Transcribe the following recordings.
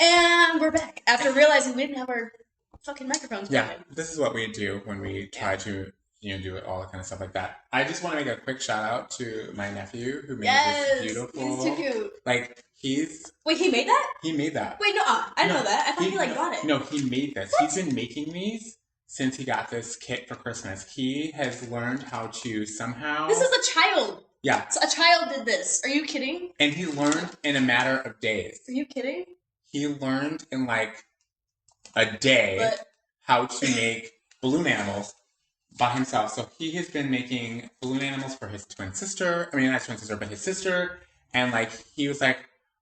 And we're back after realizing we didn't have our fucking microphones Yeah, going. this is what we do when we try to, do it all kind of stuff like that. I just want to make a quick shout out to my nephew who made this beautiful. He's too cute. Like he's. Wait, he made that? He made that. Wait, no, I didn't know that. I thought he got it. No, he made this. What? He's been making these since he got this kit for Christmas. He has learned how to somehow. This is a child. Yeah. So a child did this. Are you kidding? And he learned in a matter of days. Are you kidding? He learned in like a day how to make balloon animals by himself. So he has been making balloon animals for his twin sister. I mean, not twin sister, but his sister. And like, he was like,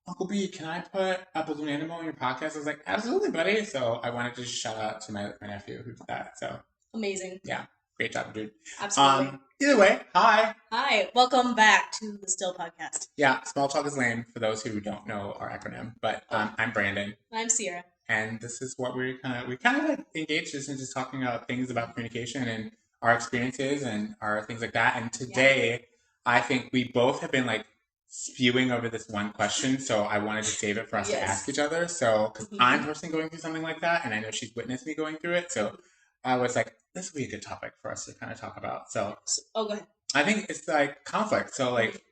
Uncle B, can I put a balloon animal in your podcast? I was like, absolutely, buddy. So I wanted to shout out to my nephew who did that. So amazing. Yeah. Great job, dude. Absolutely. Either way, hi. Hi. Welcome back to the Still Podcast. Yeah, Small Talk is Lame for those who don't know our acronym. But I'm Brandon. I'm Sierra. And this is what we kind of like engaged in just talking about things about communication and our experiences and our things like that. And today, I think we both have been like spewing over this one question. So I wanted to save it for us to ask each other. So, because I'm personally going through something like that, and I know she's witnessed me going through it. So I was like, this would be a good topic for us to kind of talk about. So, go ahead. I think it's like conflict. So, like,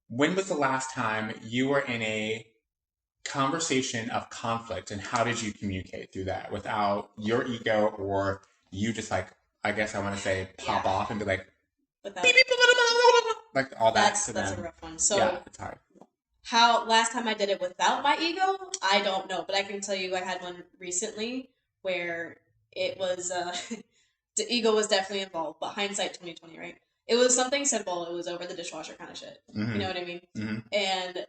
when was the last time you were in a conversation of conflict, and how did you communicate through that without your ego or you just like, I guess I want to say, pop off and be like, like all that. That's a rough one. So yeah, it's hard. How last time I did it without my ego, I don't know, but I can tell you I had one recently where it was the ego was definitely involved, but hindsight 2020, right? It was something simple. It was over the dishwasher kind of shit. Mm-hmm. You know what I mean? Mm-hmm. And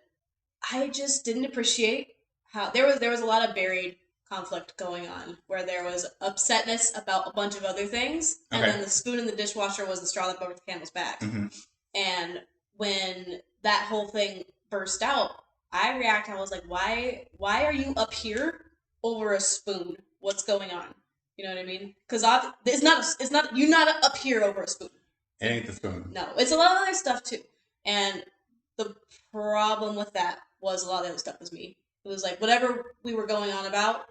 I just didn't appreciate how there was a lot of buried conflict going on where there was upsetness about a bunch of other things, and then the spoon in the dishwasher was the straw that broke the camel's back. Mm-hmm. And when that whole thing burst out, I was like, why are you up here over a spoon? What's going on? You know what I mean? Because it's not you're not up here over a spoon. It ain't the spoon. No, it's a lot of other stuff too. And the problem with that was a lot of the other stuff was me. It was like whatever we were going on about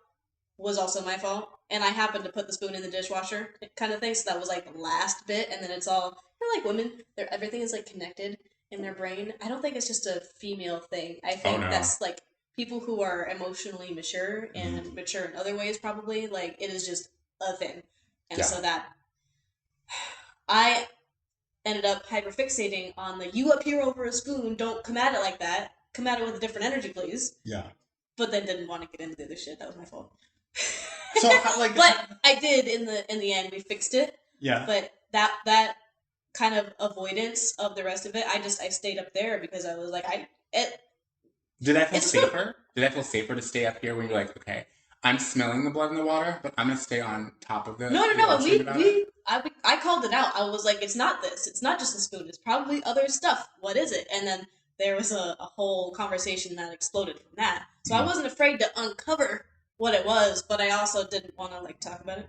was also my fault. And I happened to put the spoon in the dishwasher kind of thing. So that was like the last bit. And then it's all, like women, everything is like connected in their brain. I don't think it's just a female thing. I think that's like people who are emotionally mature and mature in other ways probably. Like it is just a thing. And so that I ended up hyperfixating on the you up here over a spoon, don't come at it like that. Come at it with a different energy, please. Yeah. But then didn't want to get into the other shit. That was my fault. So, but I did in the end. We fixed it. Yeah. But that kind of avoidance of the rest of it, I stayed up there because I was like, Did I feel safer? Did I feel safer to stay up here when you're like, okay, I'm smelling the blood in the water, but I'm gonna stay on top of the. No. I called it out. I was like, it's not this. It's not just a spoon. It's probably other stuff. What is it? And then there was a whole conversation that exploded from that. So I wasn't afraid to uncover what it was, but I also didn't want to like talk about it.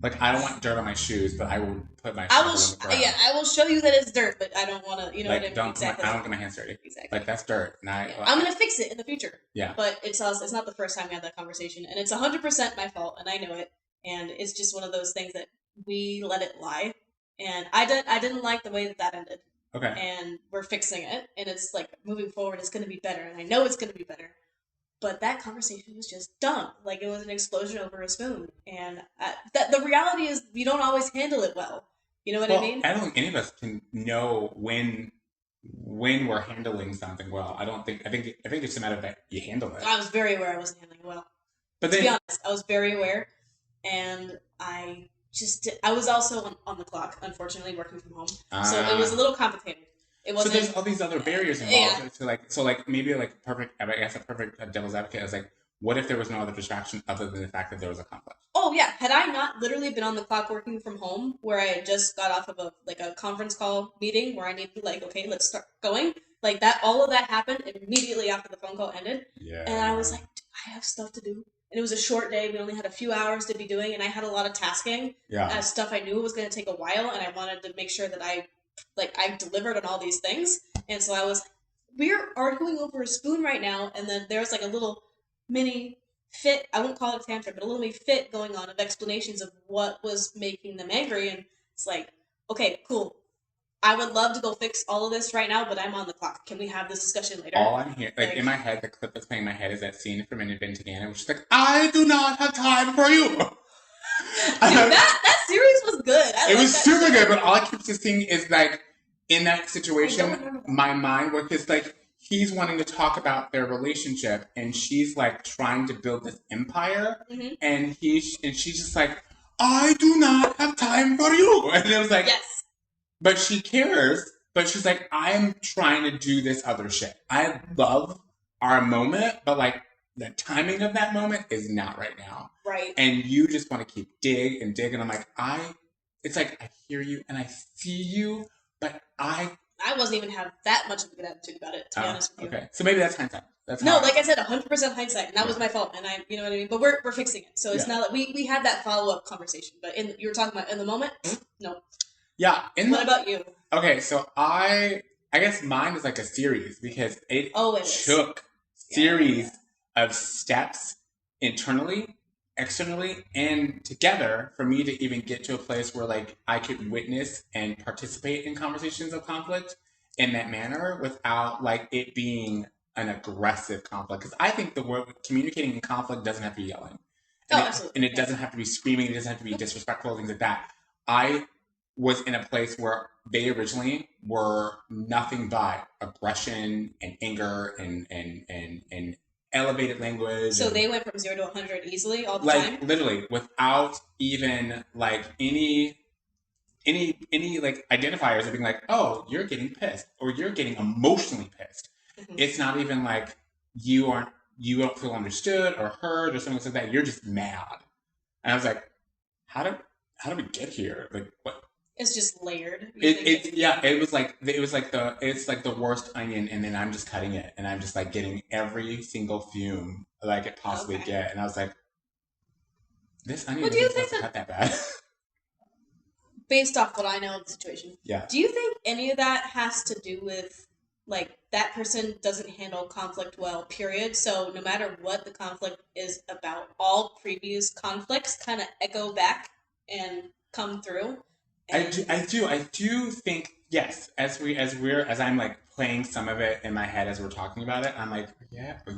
Like I don't want dirt on my shoes, but I will put my shoes on the ground. Yeah, I will show you that it's dirt, but I don't want to. You know like, what I mean? Exactly. I don't get my hands dirty. Exactly. Like that's dirt. I'm gonna fix it in the future. Yeah. But it's not the first time we had that conversation, and it's 100% my fault, and I know it. And it's just one of those things that we let it lie, and I didn't like the way that ended. Okay. And we're fixing it, and it's like moving forward, it's gonna be better, and I know it's gonna be better. But that conversation was just dumb. Like, it was an explosion over a spoon. And the reality is, you don't always handle it well. You know what I mean? I don't think any of us can know when we're handling something well. I think it's a matter of that you handle it. I was very aware I wasn't handling it well. But to be honest, I was very aware. And I was also on the clock, unfortunately, working from home. So it was a little complicated. It wasn't, so there's all these other barriers involved. Yeah. So maybe a perfect devil's advocate is like, what if there was no other distraction other than the fact that there was a conflict? Oh yeah, had I not literally been on the clock working from home, where I had just got off of a conference call meeting where I need to okay, let's start going. Like that, all of that happened immediately after the phone call ended. Yeah. And I was like, I have stuff to do. And it was a short day. We only had a few hours to be doing, and I had a lot of tasking. Yeah. Stuff I knew was going to take a while, and I wanted to make sure that I delivered on all these things. And so I was, we're arguing over a spoon right now. And then there's like a little mini fit, I won't call it a tantrum, but a little fit going on of explanations of what was making them angry. And it's like, okay, cool. I would love to go fix all of this right now, but I'm on the clock. Can we have this discussion later? All I'm hearing, like in my head, the clip that's playing in my head is that scene from Inventing Anna, which is like, I do not have time for you. Dude, that series was good. It was super good, but all I keep seeing is like, in that situation, my mind was just like, he's wanting to talk about their relationship, and she's like trying to build this empire, and she's just like, I do not have time for you, and it was like, yes, but she cares, but she's like, I'm trying to do this other shit. I love our moment, but like the timing of that moment is not right now, right? And you just want to keep dig and dig, and I'm like, it's like I hear you and I see you, but I wasn't even have that much of a good attitude about it, to be honest with you. Okay, so maybe that's hindsight. That's no, like I said, 100% hindsight, and that was my fault, and you know what I mean. But we're fixing it, so it's not like we had that follow up conversation. But you were talking about in the moment, no. Yeah. What about you? Okay, so I guess mine is like a series because it took series of steps internally, externally, and together for me to even get to a place where like I could witness and participate in conversations of conflict in that manner without like it being an aggressive conflict. Because I think the word communicating in conflict doesn't have to be yelling. And it doesn't have to be screaming. It doesn't have to be disrespectful, things like that. I was in a place where they originally were nothing but aggression and anger and elevated language. So they went from 0 to 100 easily all the time? Like literally without even like any like identifiers of being like, oh, you're getting pissed or you're getting emotionally pissed. It's not even like you don't feel understood or heard or something like that. You're just mad. And I was like, how do we get here? Like what? It's just layered. It's like the worst onion, and then I'm just cutting it, and I'm just like getting every single fume that I could possibly get, and I was like, this onion isn't supposed to cut that bad. Based off what I know of the situation, yeah. Do you think any of that has to do with like that person doesn't handle conflict well? Period. So no matter what the conflict is about, all previous conflicts kind of echo back and come through. I do think yes. As I'm like playing some of it in my head as we're talking about it, I'm like, yeah. But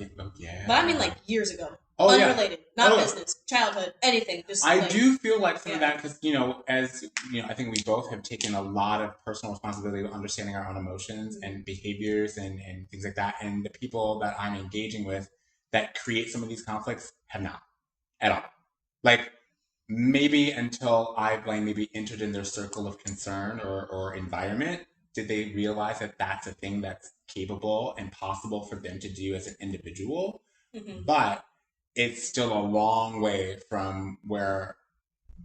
I mean, like years ago, unrelated, not business, childhood, anything. Just I do feel like some of that because as I think we both have taken a lot of personal responsibility of understanding our own emotions and behaviors and things like that, and the people that I'm engaging with that create some of these conflicts have not at all. Like. Maybe until I maybe entered in their circle of concern or environment, did they realize that that's a thing that's capable and possible for them to do as an individual. But it's still a long way from where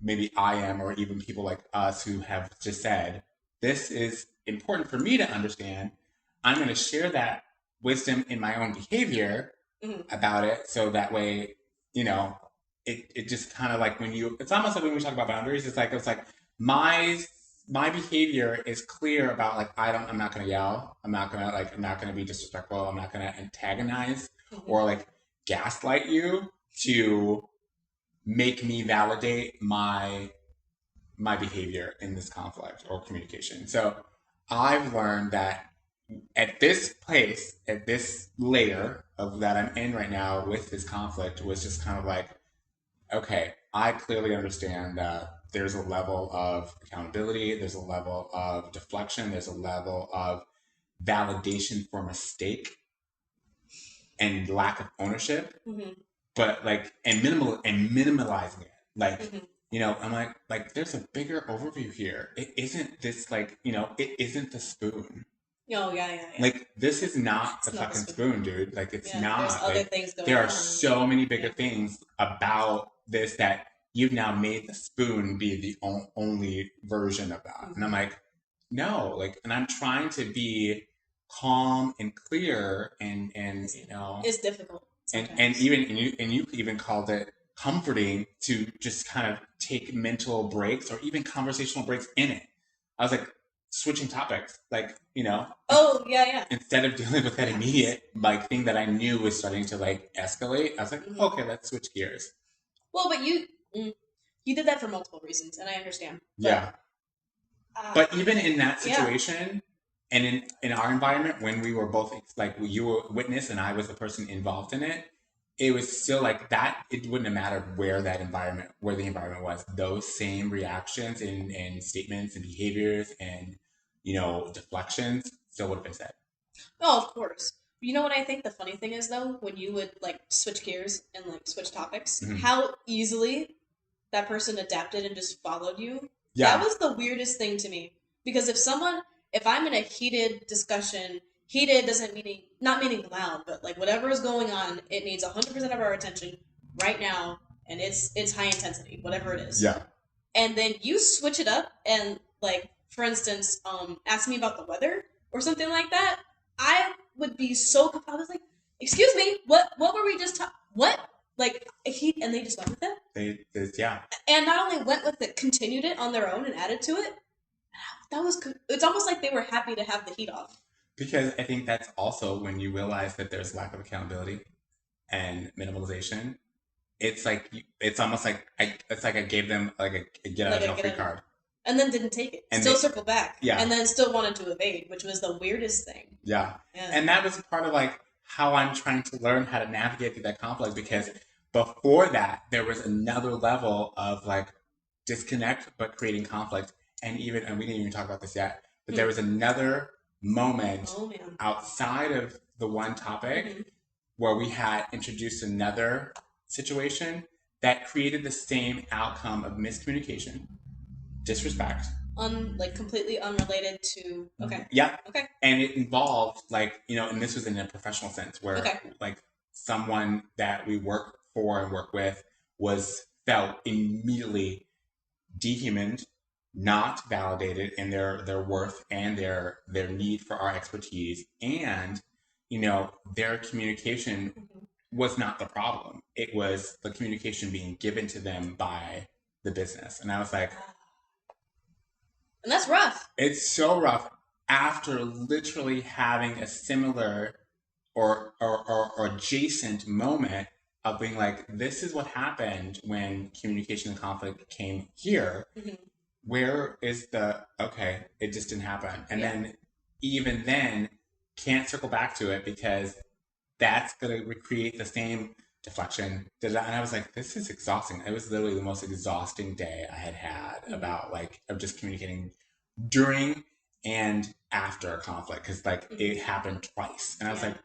maybe I am, or even people like us who have just said, this is important for me to understand. I'm going to share that wisdom in my own behavior about it, so that way, it just kind of like it's almost like when we talk about boundaries, it's like my behavior is clear about like I'm not going to yell, I'm not going to be disrespectful, I'm not going to antagonize or like gaslight you to make me validate my behavior in this conflict or communication. So I've learned that at this place, at this layer of that I'm in right now with this conflict, was just kind of like, okay, I clearly understand that there's a level of accountability, there's a level of deflection, there's a level of validation for mistake and lack of ownership, but like and minimalizing it. Like, I'm like there's a bigger overview here. It isn't this like, it isn't the spoon. Oh, yeah. Like, this is not the fucking spoon, dude. Like, it's not. There's other things going on. There are so many bigger things about this that you've now made the spoon be the only version of that. And I'm like, no. Like, and I'm trying to be calm and clear and it's difficult. And you even called it comforting to just kind of take mental breaks or even conversational breaks in it. I was like, switching topics, like, you know. Oh, yeah. Instead of dealing with that immediate like thing that I knew was starting to like escalate, I was like, okay, let's switch gears. Well, but you did that for multiple reasons, and I understand. Yeah. But even in that situation, and in our environment, when we were both like you were witness and I was the person involved in it, it was still like that. It wouldn't have mattered where the environment was. Those same reactions and statements and behaviors and deflections still would have been said. Oh, of course. You know what I think the funny thing is though, when you would like switch gears and like switch topics, how easily that person adapted and just followed you. Yeah. That was the weirdest thing to me. Because if I'm in a heated discussion, heated doesn't not meaning loud, but like whatever is going on, it needs 100% of our attention right now, and it's high intensity, whatever it is. Yeah. And then you switch it up and like, for instance, ask me about the weather or something like that. I would be so, I was like, excuse me, what were we just talking, what? Like, and they just went with it. Yeah. And not only went with it, continued it on their own and added to it. That was good. It's almost like they were happy to have the heat off. Because I think that's also when you realize that there's lack of accountability and minimalization. It's like, it's almost like I gave them like a get out of jail free card. And then didn't take it. And still circled back. Yeah. And then still wanted to evade, which was the weirdest thing. Yeah. And that was part of like how I'm trying to learn how to navigate through that conflict, because before that, there was another level of like disconnect, but creating conflict. And we didn't even talk about this yet, but there was another moment outside of the one topic where we had introduced another situation that created the same outcome of miscommunication, disrespect. Like completely unrelated to, okay. Yeah. Okay. And it involved like, and this was in a professional sense where like someone that we work for and work with felt immediately dehumaned, not validated in their worth and their need for our expertise, and their communication was not the problem. It was the communication being given to them by the business. And I was like, and that's rough. It's so rough after literally having a similar or adjacent moment of being like, this is what happened when communication and conflict came here. Where is okay, it just didn't happen. And then even then can't circle back to it because that's going to recreate the same deflection. And I was like, this is exhausting. It was literally the most exhausting day I had about like, of just communicating during and after a conflict. Cause like it happened twice. And I was like,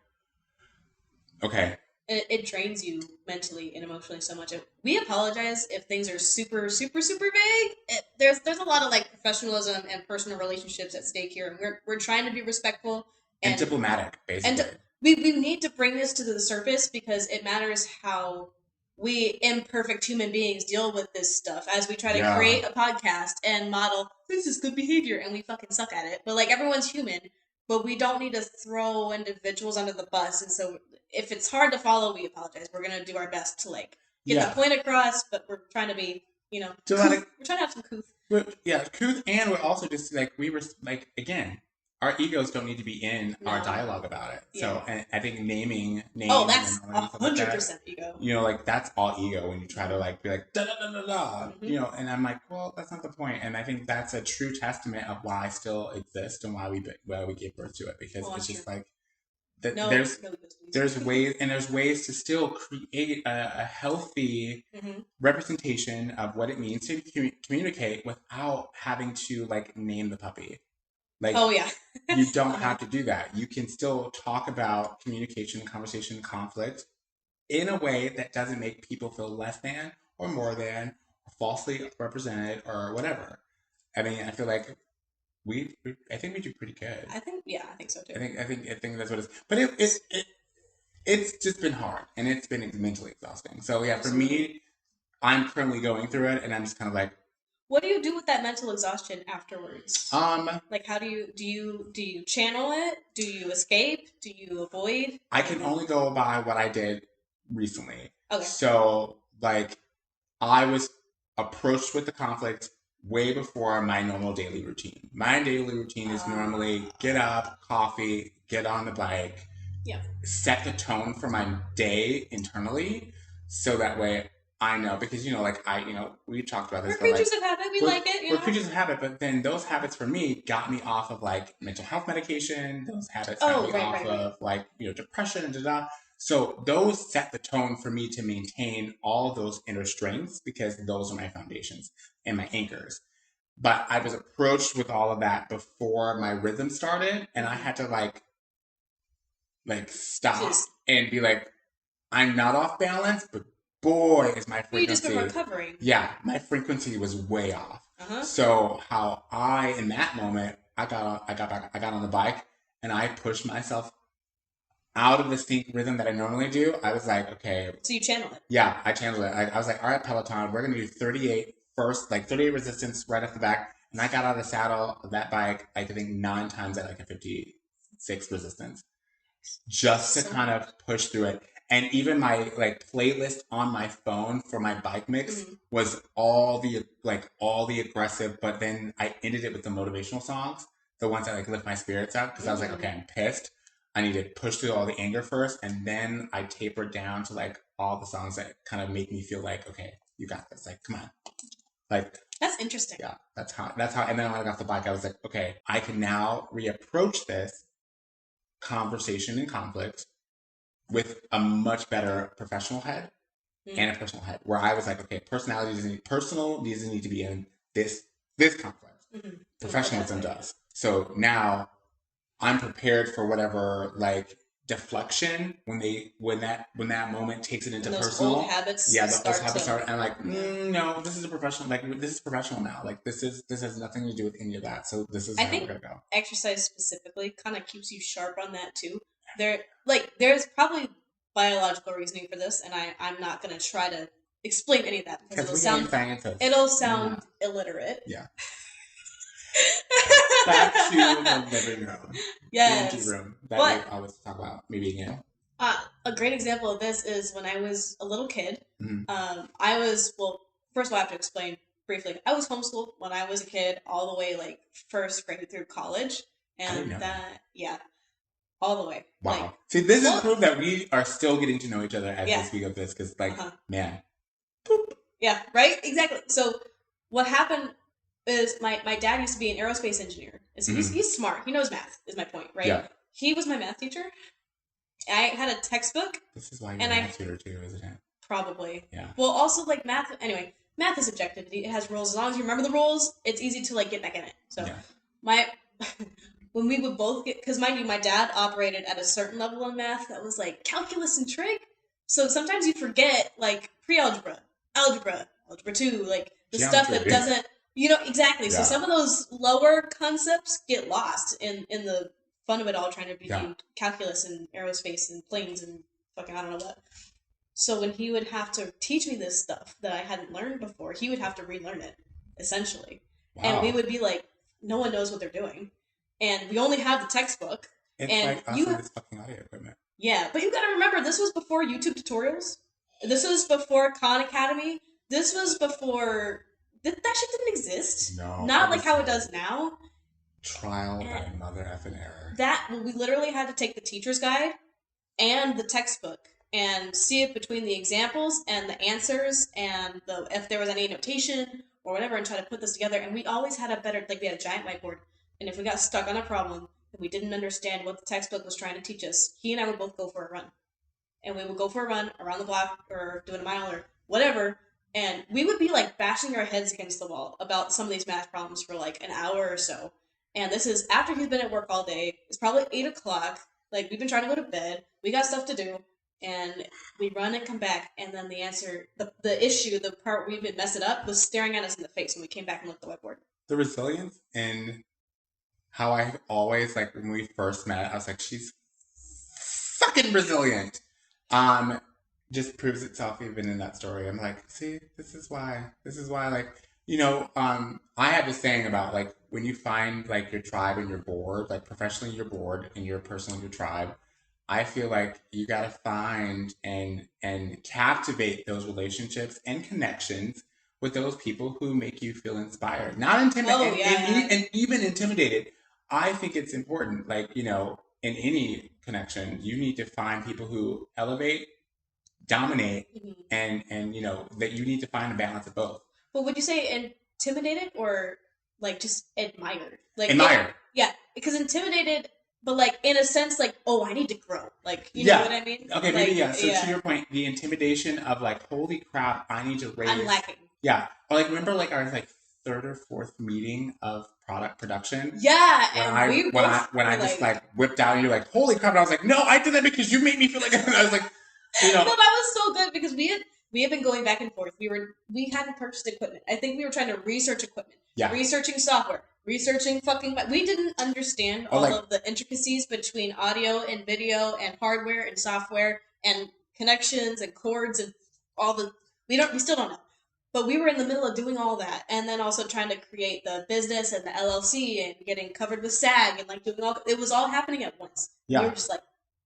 okay. It drains you mentally and emotionally so much. We apologize if things are super, super, super vague. There's a lot of like professionalism and personal relationships at stake here, and we're trying to be respectful and diplomatic, basically. And we need to bring this to the surface because it matters how we imperfect human beings deal with this stuff as we try to create a podcast and model this is good behavior, and we fucking suck at it. But like, everyone's human, but we don't need to throw individuals under the bus. And so if it's hard to follow, we apologize. We're going to do our best to like get the point across, but we're trying to be, we're trying to have some couth. Couth, and we're also just like, we were like, again, our egos don't need to be in our dialogue about it. So, and I think naming names. Oh, that's 100% ego. Like that's all ego when you try to like be like da da da da da. And I'm like, well, that's not the point. And I think that's a true testament of why I still exist and why we gave birth to it, because it's just like there's ways to still create a healthy representation of what it means to communicate without having to like name the puppy. Like, you don't have to do that. You can still talk about communication, conversation, conflict in a way that doesn't make people feel less than or more than or falsely represented or whatever. I mean, I feel like I think we do pretty good. I think so too. I think that's what it is. But it's just been hard and it's been mentally exhausting. So for me, I'm currently going through it, and I'm just kind of like, what do you do with that mental exhaustion afterwards? Like, how do you channel it? Do you escape? Do you avoid? I can only go by what I did recently. Okay. So, like, I was approached with the conflict way before my normal daily routine. My daily routine is normally get up, coffee, get on the bike, Yeah. set the tone for my day internally, so that way I know, because like we talked about this, We're but like creatures of habit. We like it, we're creatures of habit. But then those habits for me got me off of like mental health medication. Those habits got Oh, me right, off right, right. of like depression and da. So those set the tone for me to maintain all those inner strengths, because those are my foundations and my anchors. But I was approached with all of that before my rhythm started, and I had to like stop Just, and be like, I'm not off balance, but boy, is my well, you just been frequency. recovering. Yeah, my frequency was way off. Uh-huh. So how in that moment, I got on the bike and I pushed myself out of the sync rhythm that I normally do. I was like, okay. So you channel it. Yeah, I channeled it. I was like, all right, Peloton, we're gonna do 38 first, like 38 resistance right off the back. And I got out of the saddle of that bike, I think 9 times at like a 56 resistance, just to kind of push through it. And even my like playlist on my phone for my bike mix was all the aggressive, but then I ended it with the motivational songs, the ones that like lift my spirits up, because I was like, okay, I'm pissed. I need to push through all the anger first, and then I tapered down to like all the songs that kind of make me feel like, okay, you got this. Like, come on. Like, that's interesting. Yeah, that's how. And then when I got off the bike, I was like, okay, I can now reapproach this conversation and conflict with a much better professional head and a personal head, where I was like, okay, personal needs to be in this conflict. Professionalism does. So now I'm prepared for whatever like deflection when that moment takes it into those personal. Old habits. Yeah, those habits start. And I'm like, no, this is a professional. Like, this is professional now. Like, this has nothing to do with any of that. So this is how we're gonna go. Exercise specifically kind of keeps you sharp on that too. There's probably biological reasoning for this, and I'm not gonna try to explain any of that because it'll sound illiterate. Yeah. Back to the living room. Yes. The empty room that we always talk about. Maybe again. A great example of this is when I was a little kid. I was, first of all, I have to explain briefly. I was homeschooled when I was a kid, all the way like first grade through college, and all the way. Wow. Like, see, this is proof that we are still getting to know each other as we speak of this, because man. Boop. Yeah, right? Exactly. So what happened is my dad used to be an aerospace engineer. So he's smart. He knows math, is my point, right? Yeah. He was my math teacher. I had a textbook. This is why you're a math tutor too, isn't it? Probably. Yeah. Well, also like math. Anyway, math is objective. It has rules. As long as you remember the rules, it's easy to like get back in it. So when we would both get, because mind you, my dad operated at a certain level in math that was like calculus and trig. So sometimes you forget like pre-algebra, algebra 2, like the stuff that doesn't, exactly. Yeah. So some of those lower concepts get lost in the fun of it all, trying to be calculus and aerospace and planes and fucking I don't know what. So when he would have to teach me this stuff that I hadn't learned before, he would have to relearn it, essentially. Wow. And we would be like, no one knows what they're doing. And we only have the textbook. It's and like us with this fucking audio equipment. Yeah, but you gotta remember, this was before YouTube tutorials. This was before Khan Academy. This was before... That shit didn't exist. No. Not like how it does now. Trial by mother effing error. We literally had to take the teacher's guide and the textbook and see it between the examples and the answers and if there was any notation or whatever, and try to put this together. And we always had we had a giant whiteboard. And if we got stuck on a problem and we didn't understand what the textbook was trying to teach us, he and I would both go for a run. And we would go for a run around the block or doing a mile or whatever. And we would be like bashing our heads against the wall about some of these math problems for like an hour or so. And this is after he's been at work all day. It's probably 8 o'clock. Like, we've been trying to go to bed. We got stuff to do. And we run and come back. And then the answer, the issue, the part where we would mess it up, was staring at us in the face when we came back and looked at the whiteboard. The resilience and how I always, like, when we first met, I was like, she's fucking resilient. Just proves itself even in that story. I'm like, see, this is why, like, I have this saying about, like, when you find, like, your tribe and you're bored, like, professionally you're bored and you're personally your tribe, I feel like you gotta find and captivate those relationships and connections with those people who make you feel inspired, not intimidated, and even intimidated. I think it's important, like, you know, in any connection, you need to find people who elevate, dominate, and you know, that you need to find a balance of both. But would you say intimidated or like just admired? Like admired. Yeah, because intimidated, but like in a sense, like, oh, I need to grow. Like, you know what I mean? Okay, like, maybe yeah. So to your point, the intimidation of like, holy crap, I need to raise. I'm lacking. Yeah, or like remember like our like third or fourth meeting of product production. Yeah, when I just like whipped out, and you're like, holy crap! And I was like, no, I did that because you made me feel like. And I was like, you know, no, that was so good because we had been going back and forth. We hadn't purchased equipment. I think we were trying to research equipment. Yeah. Researching software. Researching fucking. We didn't understand all of the intricacies between audio and video and hardware and software and connections and cords and all the. We still don't know. But we were in the middle of doing all that, and then also trying to create the business and the LLC and getting covered with SAG and like doing all. It was all happening at once. Yeah. We were just like.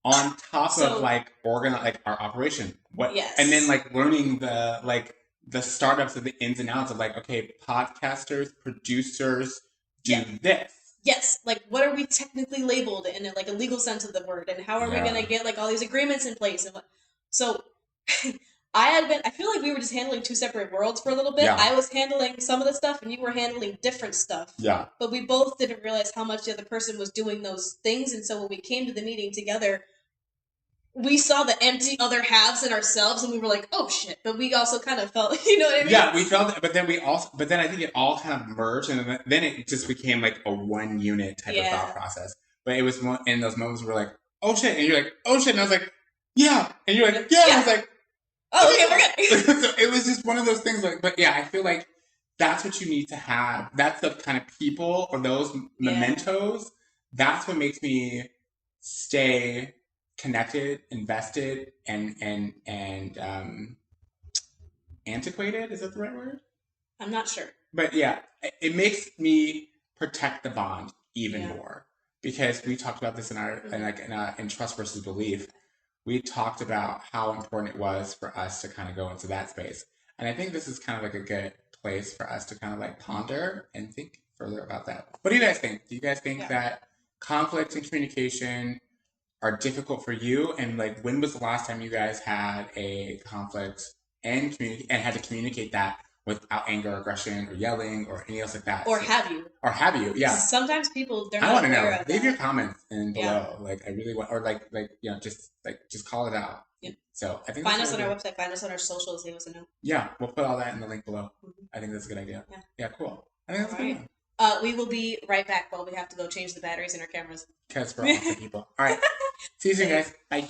On top of like like our operation, and then like learning the startups of the ins and outs of like, okay, podcasters, producers do this. Yes, like what are we technically labeled in like a legal sense of the word, and how are we gonna get like all these agreements in place? And so I feel like we were just handling two separate worlds for a little bit. Yeah. I was handling some of the stuff, and you were handling different stuff. Yeah. But we both didn't realize how much the other person was doing those things, and so when we came to the meeting together, we saw the empty other halves in ourselves, and we were like, "Oh shit!" But we also kind of felt, you know what I mean? Yeah, we felt it, but then I think it all kind of merged, and then it just became like a one unit type of thought process. But it was in those moments where we're like, "Oh shit," and you're like, "Oh shit," and I was like, "Yeah," and you're like, "Yeah," and I was like, "Oh, okay, we're good." So it was just one of those things. Like, but yeah, I feel like that's what you need to have. That's the kind of people or those mementos. That's what makes me stay connected, invested, and antiquated. Is that the right word? I'm not sure. But yeah, it makes me protect the bond even more, because we talked about this in our in trust versus belief. We talked about how important it was for us to kind of go into that space, and I think this is kind of like a good place for us to kind of like ponder and think further about that. What do you guys think? Do you guys think that conflict and communication are difficult for you? And like, when was the last time you guys had a conflict and had to communicate that without anger, or aggression, or yelling, or anything else like that? Or have you? Or have you? Yeah. Sometimes people, they're not aware of that. I want to know. Leave your comments in below. Like, I really want, or like you know, just call it out. Yeah. So I think find us on our website. Find us on our socials. Leave us a note. Yeah, we'll put all that in the link below. I think that's a good idea. Yeah. Yeah. Cool. I think that's a good one. We will be right back while we have to go change the batteries in our cameras. Because we're awesome people. All right. See you soon, guys. Bye.